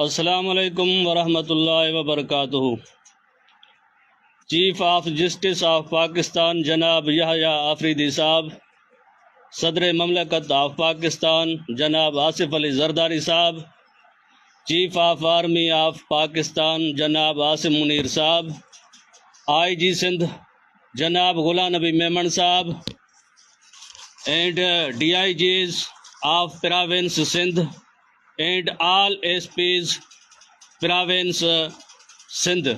السلام علیکم ورحمۃ اللہ وبرکاتہ۔ Chief of justice of Pakistan جناب یحییٰ آفریدی صاحب، صدر مملکت آف پاکستان جناب آصف علی زرداری صاحب، chief of army of Pakistan جناب عاصم منیر صاحب، آئی جی سندھ جناب غلام نبی میمن صاحب، and D I Gs of province Sindh and all S Ps province Sindh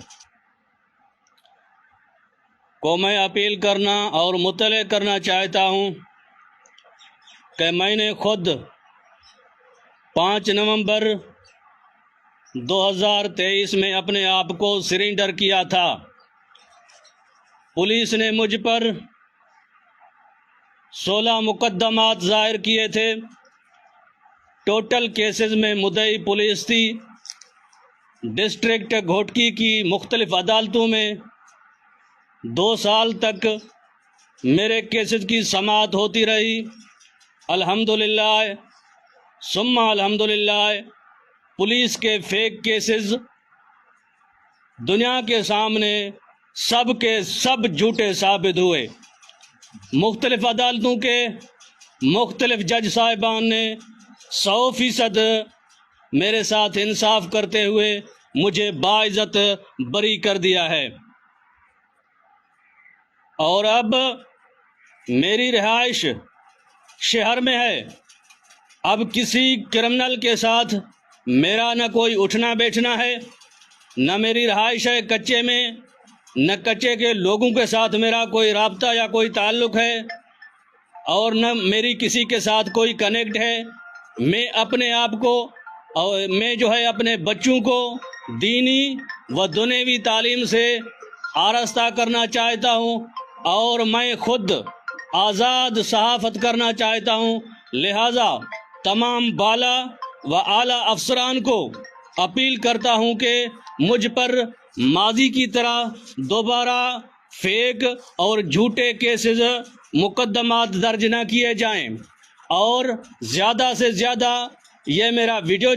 کو میں اپیل کرنا اور مطلع کرنا چاہتا ہوں کہ میں نے خود 5 نومبر 2023 میں اپنے آپ کو سرنڈر کیا تھا۔ پولیس نے مجھ پر 16 مقدمات ظاہر کیے تھے۔ ٹوٹل کیسز میں مدعی پولیس تھی۔ ڈسٹرکٹ گھوٹکی کی مختلف عدالتوں میں 2 سال تک میرے کیسز کی سماعت ہوتی رہی۔ الحمدللہ ثم الحمدللہ پولیس کے فیک کیسز دنیا کے سامنے سب کے سب جھوٹے ثابت ہوئے۔ مختلف عدالتوں کے مختلف جج صاحبان نے 100% میرے ساتھ انصاف کرتے ہوئے مجھے باعزت بری کر دیا ہے، اور اب میری رہائش شہر میں ہے۔ اب کسی کرمنل کے ساتھ میرا نہ کوئی اٹھنا بیٹھنا ہے، نہ میری رہائش ہے کچے میں، نہ کچے کے لوگوں کے ساتھ میرا کوئی رابطہ یا کوئی تعلق ہے، اور نہ میری کسی کے ساتھ کوئی کنیکٹ ہے۔ میں اپنے آپ کو اور میں اپنے بچوں کو دینی و دنیوی تعلیم سے آراستہ کرنا چاہتا ہوں، اور میں خود آزاد صحافت کرنا چاہتا ہوں۔ لہٰذا تمام بالا و اعلیٰ افسران کو اپیل کرتا ہوں کہ مجھ پر ماضی کی طرح دوبارہ فیک اور جھوٹے کیسز مقدمات درج نہ کیے جائیں، اور زیادہ سے زیادہ یہ میرا ویڈیو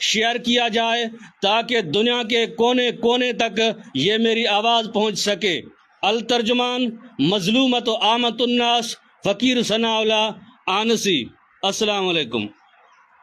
شیئر کیا جائے تاکہ دنیا کے کونے کونے تک یہ میری آواز پہنچ سکے۔ الترجمان مظلومت و آمت الناس فقیر ثناء اللہ آنسی۔ السلام علیکم۔